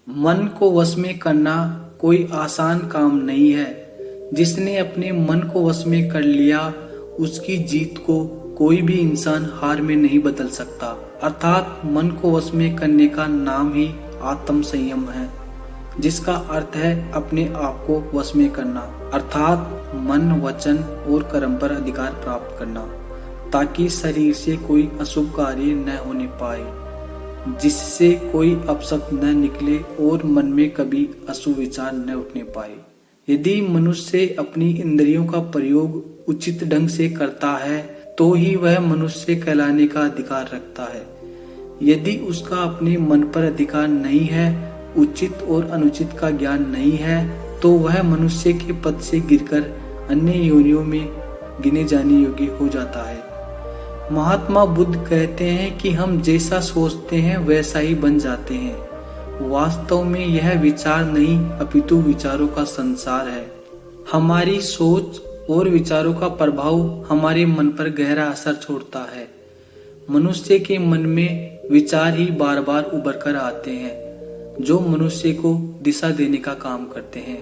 मन को वश में करना कोई आसान काम नहीं है। जिसने अपने मन को वश में कर लिया, उसकी जीत को कोई भी इंसान हार में नहीं बदल सकता। अर्थात मन को वश में करने का नाम ही आत्म संयम है, जिसका अर्थ है अपने आप को वश में करना, अर्थात मन, वचन और कर्म पर अधिकार प्राप्त करना, ताकि शरीर से कोई अशुभ कार्य न होने पाए, जिससे कोई अपशब्द न निकले और मन में कभी अशुभ विचार न उठने पाए। यदि मनुष्य अपनी इंद्रियों का प्रयोग उचित ढंग से करता है तो ही वह मनुष्य कहलाने का अधिकार रखता है। यदि उसका अपने मन पर अधिकार नहीं है, उचित और अनुचित का ज्ञान नहीं है, तो वह मनुष्य के पद से गिरकर अन्य योनियों में गिने जाने योग्य हो जाता है। महात्मा बुद्ध कहते हैं कि हम जैसा सोचते हैं वैसा ही बन जाते हैं। वास्तव में यह विचार नहीं अपितु विचारों का संसार है। हमारी सोच और विचारों का प्रभाव हमारे मन पर गहरा असर छोड़ता है। मनुष्य के मन में विचार ही बार बार उभर कर आते हैं, जो मनुष्य को दिशा देने का काम करते हैं।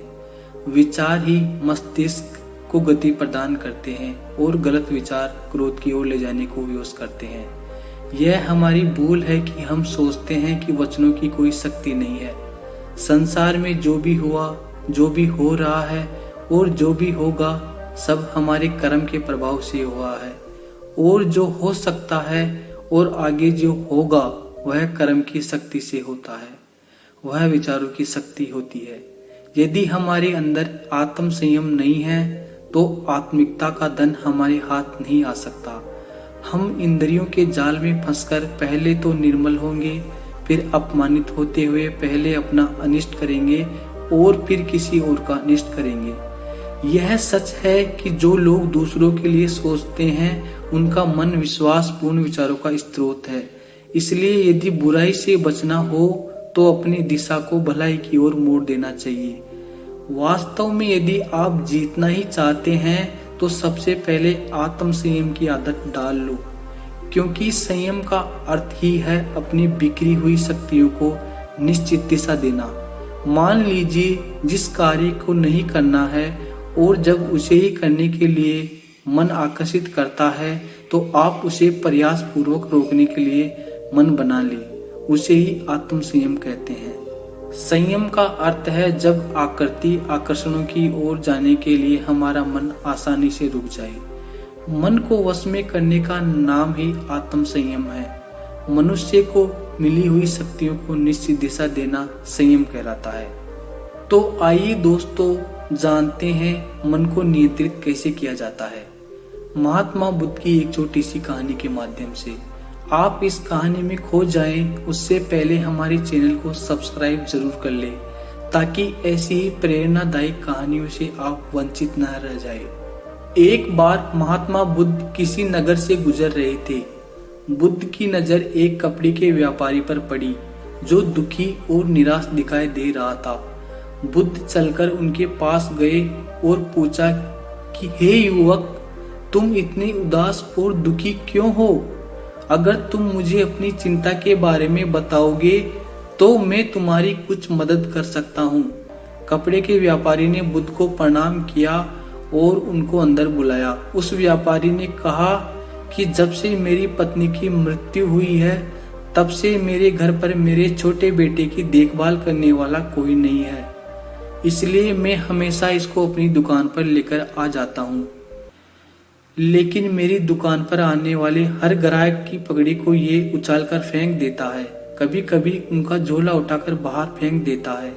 विचार ही मस्तिष्क को गति प्रदान करते हैं और गलत विचार क्रोध की ओर ले जाने को विवश करते हैं। यह हमारी भूल है कि हम सोचते हैं कि वचनों की कोई शक्ति नहीं है। संसार में जो भी हुआ, जो भी हो रहा है और जो भी होगा, सब हमारे कर्म के प्रभाव से हुआ है। और जो हो सकता है और आगे जो होगा, वह कर्म की शक्ति से होता है, वह विचारों की शक्ति होती है। यदि हमारे अंदर आत्म संयम नहीं है तो आत्मिकता का धन हमारे हाथ नहीं आ सकता। हम इंद्रियों के जाल में फंसकर पहले तो निर्मल होंगे, फिर अपमानित होते हुए पहले अपना अनिष्ट करेंगे और फिर किसी और का अनिष्ट करेंगे। यह सच है कि जो लोग दूसरों के लिए सोचते हैं, उनका मन विश्वासपूर्ण विचारों का स्रोत है। इसलिए यदि बुराई से बचना हो तो अपनी दिशा को भलाई की ओर मोड़ देना चाहिए। वास्तव में यदि आप जीतना ही चाहते हैं तो सबसे पहले आत्म संयम की आदत डाल लो, क्योंकि संयम का अर्थ ही है अपनी बिखरी हुई शक्तियों को निश्चित दिशा देना। मान लीजिए जिस कार्य को नहीं करना है और जब उसे ही करने के लिए मन आकर्षित करता है तो आप उसे प्रयास पूर्वक रोकने के लिए मन बना ले। उसे ही आत्म संयम कहते हैं। संयम का अर्थ है जब आकृति आकर्षणों की ओर जाने के लिए हमारा मन आसानी से रुक जाए। मन को वश में करने का नाम ही आत्म संयम है। मनुष्य को मिली हुई शक्तियों को निश्चित दिशा देना संयम कहलाता है। तो आइए दोस्तों, जानते हैं मन को नियंत्रित कैसे किया जाता है, महात्मा बुद्ध की एक छोटी सी कहानी के माध्यम से। आप इस कहानी में खो जाएं, उससे पहले हमारे चैनल को सब्सक्राइब जरूर कर लें, ताकि ऐसी ही प्रेरणादायक कहानियों से आप वंचित न रह जाएं। एक बार महात्मा बुद्ध किसी नगर से गुजर रहे थे। बुद्ध की नजर एक कपड़े के व्यापारी पर पड़ी, जो दुखी और निराश दिखाई दे रहा था। बुद्ध चलकर उनके पास गए और पूछा कि हे युवक, तुम इतने उदास और दुखी क्यों हो? अगर तुम मुझे अपनी चिंता के बारे में बताओगे तो मैं तुम्हारी कुछ मदद कर सकता हूँ। कपड़े के व्यापारी ने बुद्ध को प्रणाम किया और उनको अंदर बुलाया। उस व्यापारी ने कहा कि जब से मेरी पत्नी की मृत्यु हुई है, तब से मेरे घर पर मेरे छोटे बेटे की देखभाल करने वाला कोई नहीं है, इसलिए मैं हमेशा इसको अपनी दुकान पर लेकर आ जाता हूँ। लेकिन मेरी दुकान पर आने वाले हर ग्राहक की पगड़ी को ये उछालकर फेंक देता है, कभी कभी उनका झोला उठाकर बाहर फेंक देता है।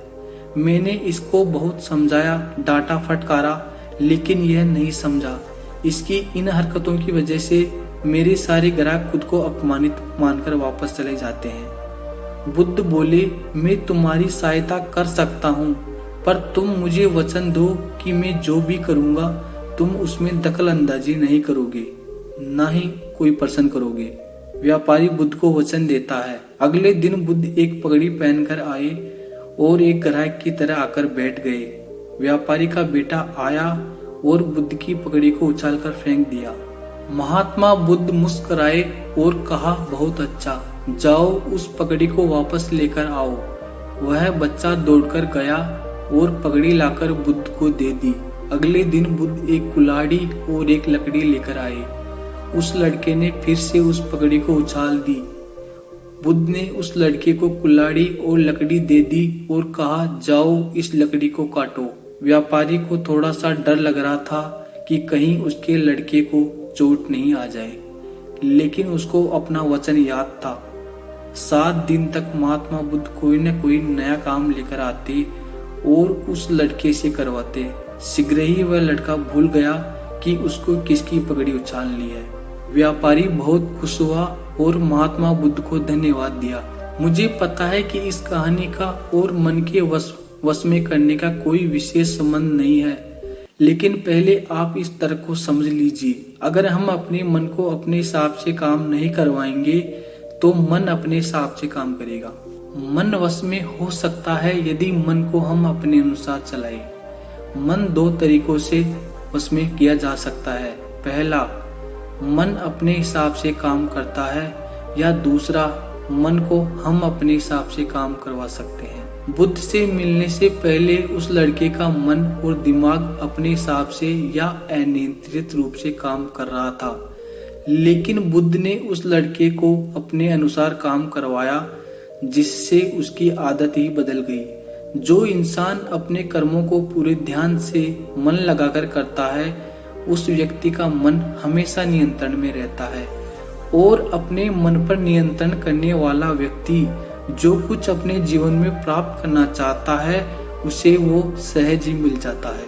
मैंने इसको बहुत समझाया, डांटा, फटकारा, लेकिन यह नहीं समझा। इसकी इन हरकतों की वजह से मेरे सारे ग्राहक खुद को अपमानित मानकर वापस चले जाते हैं। बुद्ध बोले, मैं तुम्हारी सहायता कर सकता हूँ, पर तुम मुझे वचन दो कि मैं जो भी करूँगा तुम उसमें दखल अंदाजी नहीं करोगे, ना ही कोई प्रश्न करोगे। व्यापारी बुद्ध को वचन देता है। अगले दिन बुद्ध एक पगड़ी पहनकर आए और एक ग्राहक की तरह आकर बैठ गए। व्यापारी का बेटा आया और बुद्ध की पगड़ी को उछालकर फेंक दिया। महात्मा बुद्ध मुस्कुराए और कहा, बहुत अच्छा, जाओ उस पगड़ी को वापस लेकर आओ वह बच्चा दौड़कर गया और पगड़ी लाकर बुद्ध को दे दी। अगले दिन बुद्ध एक कुल्हाड़ी और एक लकड़ी लेकर आए। उस लड़के ने फिर से उस पगड़ी को उछाल दी। बुद्ध ने उस लड़के को कुल्हाड़ी और लकड़ी दे दी और कहा, जाओ इस लकड़ी को काटो। व्यापारी को थोड़ा सा डर लग रहा था कि कहीं उसके लड़के को चोट नहीं आ जाए, लेकिन उसको अपना वचन याद था। 7 दिन तक महात्मा बुद्ध कोई न कोई नया काम लेकर आते और उस लड़के से करवाते। शीघ्र ही वह लड़का भूल गया कि उसको किसकी पगड़ी उछालनी है। व्यापारी बहुत खुश हुआ और महात्मा बुद्ध को धन्यवाद दिया। मुझे पता है कि इस कहानी का और मन के वश में करने का कोई विशेष संबंध नहीं है, लेकिन पहले आप इस तर्क को समझ लीजिए। अगर हम अपने मन को अपने हिसाब से काम नहीं करवाएंगे तो मन अपने हिसाब से काम करेगा। मन वश में हो सकता है यदि मन को हम अपने अनुसार चलाएं। मन 2 तरीकों से वश में किया जा सकता है। पहला, मन अपने हिसाब से काम करता है, या दूसरा, मन को हम अपने हिसाब से काम करवा सकते हैं। बुद्ध से मिलने से पहले उस लड़के का मन और दिमाग अपने हिसाब से या अनियंत्रित रूप से काम कर रहा था, लेकिन बुद्ध ने उस लड़के को अपने अनुसार काम करवाया, जिससे उसकी आदत ही बदल गई। जो इंसान अपने कर्मों को पूरे ध्यान से मन लगाकर करता है, उस व्यक्ति का मन हमेशा नियंत्रण में रहता है, और अपने मन पर नियंत्रण करने वाला व्यक्ति जो कुछ अपने जीवन में प्राप्त करना चाहता है, उसे वो सहज ही मिल जाता है।